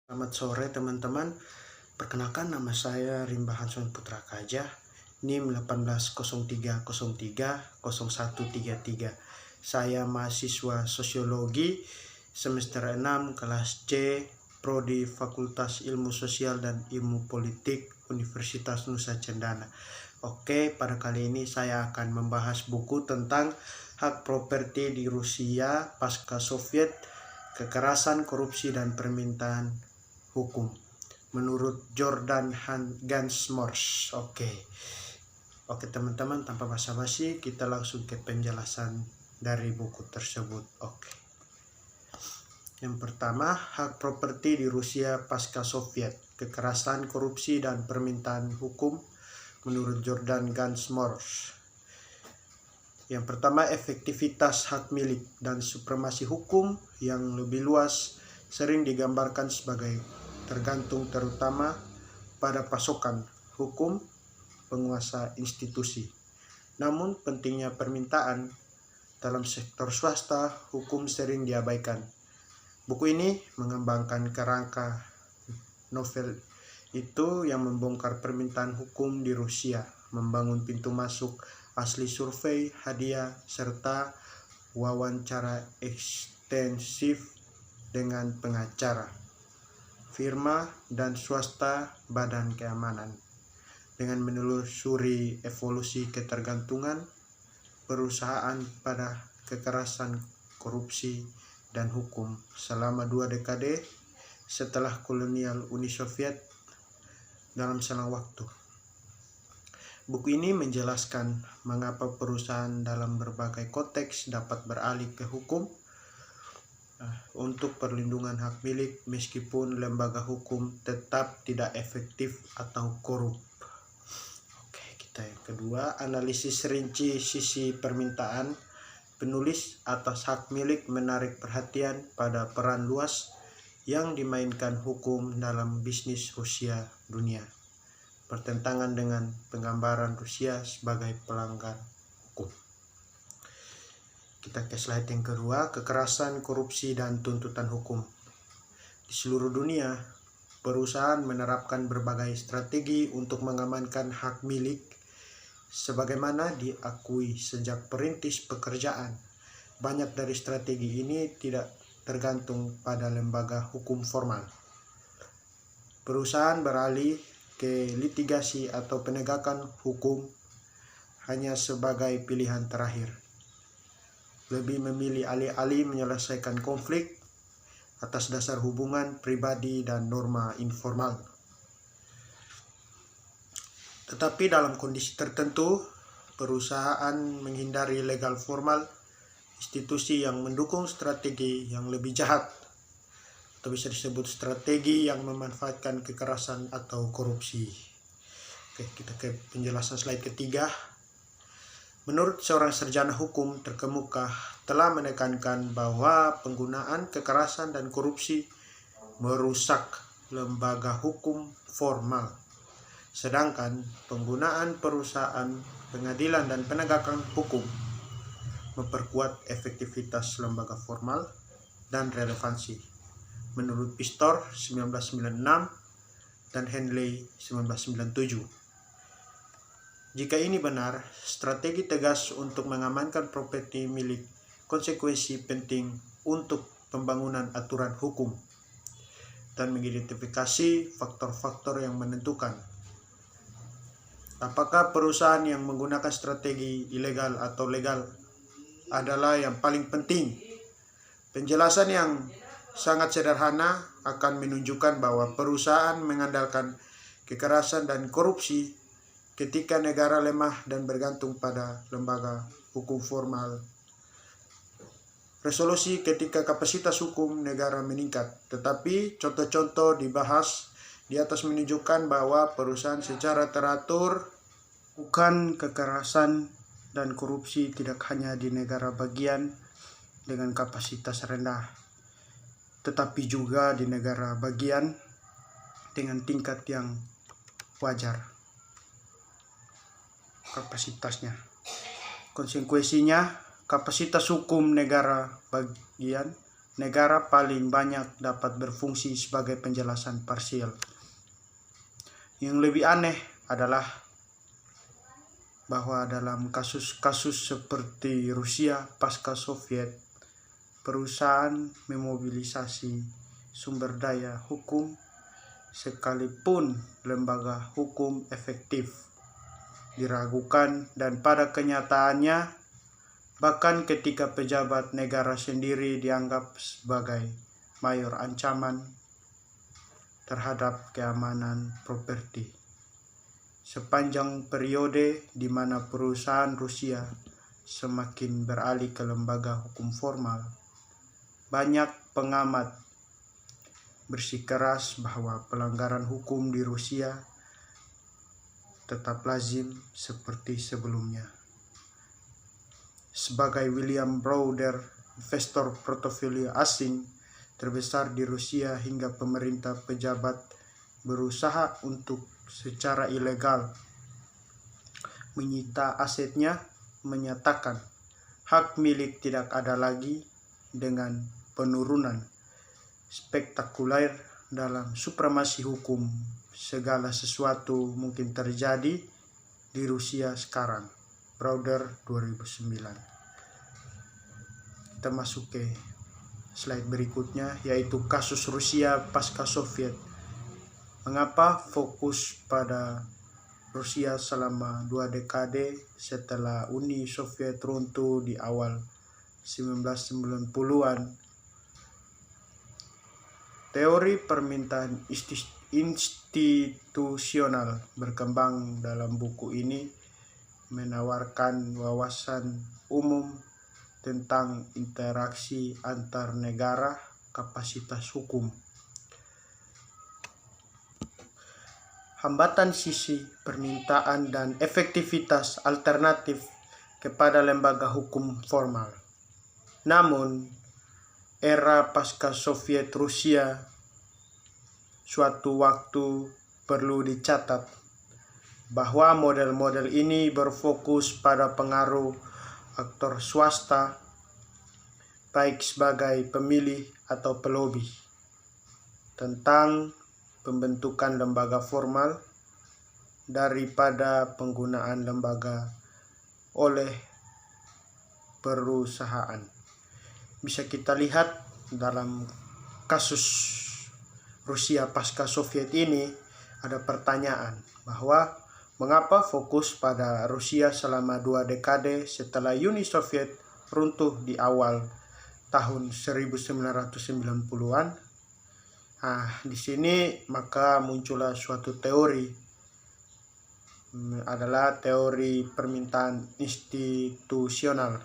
Selamat sore teman-teman. Perkenalkan, nama saya Rimba Hanson Putra Kajah, NIM 1803030133. Saya mahasiswa Sosiologi semester 6 kelas C, Prodi Fakultas Ilmu Sosial dan Ilmu Politik Universitas Nusa Cendana. Oke, pada kali ini saya akan membahas buku tentang hak properti di Rusia pasca Soviet, kekerasan, korupsi, dan permintaan hukum menurut Jordan Gansmors. Oke teman-teman, tanpa basa-basi kita langsung ke penjelasan dari buku tersebut. Yang pertama, hak properti di Rusia pasca Soviet, kekerasan, korupsi, dan permintaan hukum menurut Jordan Gansmors. Yang pertama, efektivitas hak milik dan supremasi hukum yang lebih luas sering digambarkan sebagai tergantung terutama pada pasokan hukum penguasa institusi. Namun pentingnya permintaan dalam sektor swasta hukum sering diabaikan. Buku ini mengembangkan kerangka novel itu yang membongkar permintaan hukum di Rusia, membangun pintu masuk asli survei, hadiah, serta wawancara ekstensif dengan pengacara, firma, dan swasta badan keamanan, dengan menelusuri evolusi ketergantungan perusahaan pada kekerasan, korupsi, dan hukum selama 2 dekade setelah kolonial Uni Soviet dalam selang waktu. Buku ini menjelaskan mengapa perusahaan dalam berbagai konteks dapat beralih ke hukum untuk perlindungan hak milik meskipun lembaga hukum tetap tidak efektif atau korup. Kita yang kedua, analisis rinci sisi permintaan. Penulis atas hak milik menarik perhatian pada peran luas yang dimainkan hukum dalam bisnis Rusia dunia, bertentangan dengan penggambaran Rusia sebagai pelanggar hukum. Kita ke slide yang kedua, kekerasan, korupsi, dan tuntutan hukum. Di seluruh dunia, perusahaan menerapkan berbagai strategi untuk mengamankan hak milik, sebagaimana diakui sejak perintis pekerjaan. Banyak dari strategi ini tidak tergantung pada lembaga hukum formal. Perusahaan beralih ke litigasi atau penegakan hukum hanya sebagai pilihan terakhir. Lebih memilih alih-alih menyelesaikan konflik atas dasar hubungan pribadi dan norma informal. Tetapi dalam kondisi tertentu, perusahaan menghindari legal formal, institusi yang mendukung strategi yang lebih jahat, atau bisa disebut strategi yang memanfaatkan kekerasan atau korupsi. Kita ke penjelasan slide ketiga. Menurut seorang sarjana hukum terkemuka telah menekankan bahwa penggunaan kekerasan dan korupsi merusak lembaga hukum formal, sedangkan penggunaan perusahaan, pengadilan, dan penegakan hukum memperkuat efektivitas lembaga formal dan relevansi, menurut Pistor 1996 dan Henley 1997. Jika ini benar, strategi tegas untuk mengamankan properti milik konsekuensi penting untuk pembangunan aturan hukum dan mengidentifikasi faktor-faktor yang menentukan apakah perusahaan yang menggunakan strategi ilegal atau legal adalah yang paling penting. Penjelasan yang sangat sederhana akan menunjukkan bahwa perusahaan mengandalkan kekerasan dan korupsi ketika negara lemah dan bergantung pada lembaga hukum formal. Resolusi ketika kapasitas hukum negara meningkat. Tetapi contoh-contoh dibahas di atas menunjukkan bahwa perusahaan secara teratur bukan kekerasan dan korupsi tidak hanya di negara bagian dengan kapasitas rendah, tetapi juga di negara bagian dengan tingkat yang wajar kapasitasnya. Konsekuensinya, kapasitas hukum negara bagian negara paling banyak dapat berfungsi sebagai penjelasan parsial. Yang lebih aneh adalah bahwa dalam kasus-kasus seperti Rusia pasca Soviet, perusahaan memobilisasi sumber daya hukum sekalipun lembaga hukum efektif diragukan, dan pada kenyataannya bahkan ketika pejabat negara sendiri dianggap sebagai mayor ancaman terhadap keamanan properti. Sepanjang periode di mana perusahaan Rusia semakin beralih ke lembaga hukum formal, banyak pengamat bersikeras bahwa pelanggaran hukum di Rusia tetap lazim seperti sebelumnya. Sebagai William Browder, investor portofolio asing terbesar di Rusia hingga pemerintah pejabat berusaha untuk secara ilegal menyita asetnya, menyatakan hak milik tidak ada lagi dengan penurunan spektakuler dalam supremasi hukum. Segala sesuatu mungkin terjadi di Rusia sekarang. Browder 2009. Kita masuk ke slide berikutnya, yaitu kasus Rusia pasca Soviet. Mengapa fokus pada Rusia selama 2 dekade setelah Uni Soviet runtuh di awal 1990-an? Teori permintaan institusional berkembang dalam buku ini menawarkan wawasan umum tentang interaksi antar negara, kapasitas hukum. Hambatan sisi permintaan dan efektivitas alternatif kepada lembaga hukum formal. Namun, era pasca Soviet Rusia suatu waktu perlu dicatat bahwa model-model ini berfokus pada pengaruh aktor swasta, baik sebagai pemilih atau pelobi, tentang pembentukan lembaga formal daripada penggunaan lembaga oleh perusahaan. Bisa kita lihat dalam kasus Rusia pasca Soviet ini ada pertanyaan bahwa mengapa fokus pada Rusia selama 2 dekade setelah Uni Soviet runtuh di awal tahun 1990-an. Di sini maka muncullah suatu teori, adalah teori permintaan institusional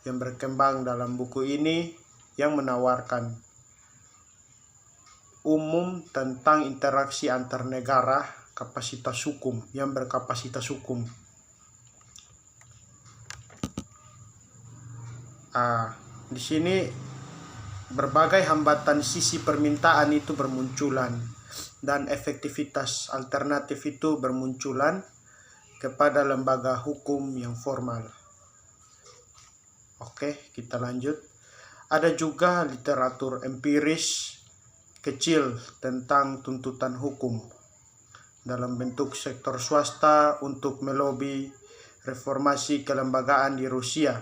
yang berkembang dalam buku ini, yang menawarkan umum tentang interaksi antar negara, kapasitas hukum, yang berkapasitas hukum. Di sini berbagai hambatan sisi permintaan itu bermunculan dan efektivitas alternatif itu bermunculan kepada lembaga hukum yang formal. Oke, kita lanjut. Ada juga literatur empiris kecil tentang tuntutan hukum dalam bentuk sektor swasta untuk melobi reformasi kelembagaan di Rusia,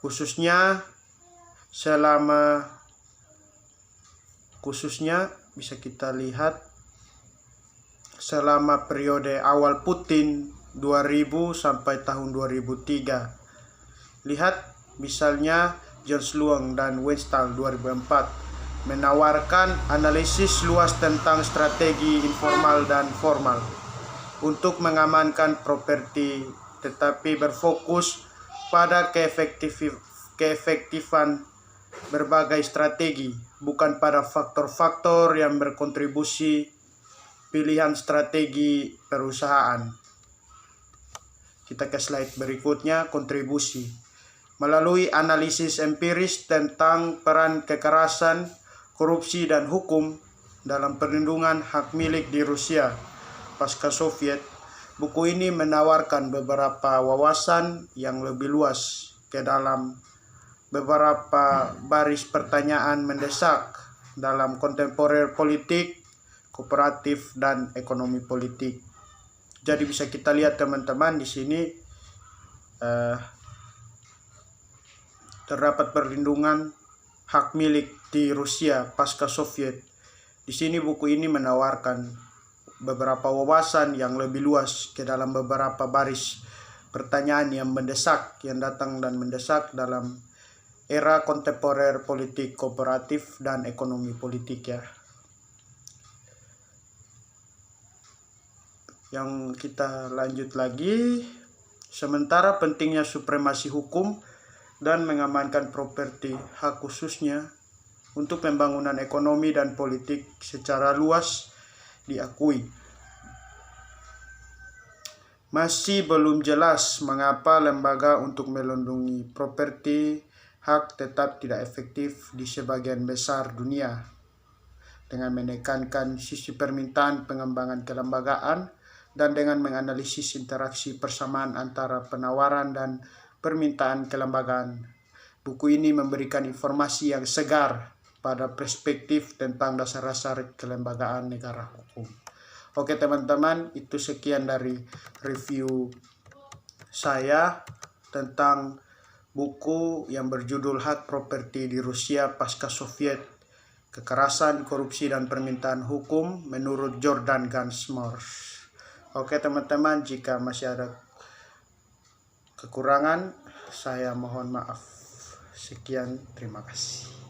khususnya bisa kita lihat selama periode awal Putin 2000 sampai tahun 2003. Lihat misalnya John Sluang dan Weinstein 2004 menawarkan analisis luas tentang strategi informal dan formal untuk mengamankan properti, tetapi berfokus pada keefektifan berbagai strategi, bukan pada faktor-faktor yang berkontribusi pilihan strategi perusahaan. Kita ke slide berikutnya, kontribusi. Melalui analisis empiris tentang peran kekerasan, korupsi, dan hukum dalam perlindungan hak milik di Rusia pasca Soviet, buku ini menawarkan beberapa wawasan yang lebih luas ke dalam beberapa baris pertanyaan mendesak dalam kontemporer politik, kooperatif, dan ekonomi politik. Jadi bisa kita lihat teman-teman di sini terdapat perlindungan hak milik di Rusia pasca Soviet. Di sini buku ini menawarkan beberapa wawasan yang lebih luas ke dalam beberapa baris pertanyaan yang mendesak, yang datang dan mendesak dalam era kontemporer politik kooperatif dan ekonomi politik ya. Yang kita lanjut lagi, sementara pentingnya supremasi hukum dan mengamankan properti hak khususnya untuk pembangunan ekonomi dan politik secara luas diakui. Masih belum jelas mengapa lembaga untuk melindungi properti hak tetap tidak efektif di sebagian besar dunia, dengan menekankan sisi permintaan pengembangan kelembagaan dan dengan menganalisis interaksi persamaan antara penawaran dan permintaan kelembagaan. Buku ini memberikan informasi yang segar pada perspektif tentang dasar-dasar kelembagaan negara hukum. Oke teman-teman, itu sekian dari review saya tentang buku yang berjudul Hak Properti di Rusia Pasca Soviet, Kekerasan, Korupsi, dan Permintaan Hukum menurut Jordan Gansmore. Oke teman-teman, jika masih ada kekurangan, saya mohon maaf. Sekian, terima kasih.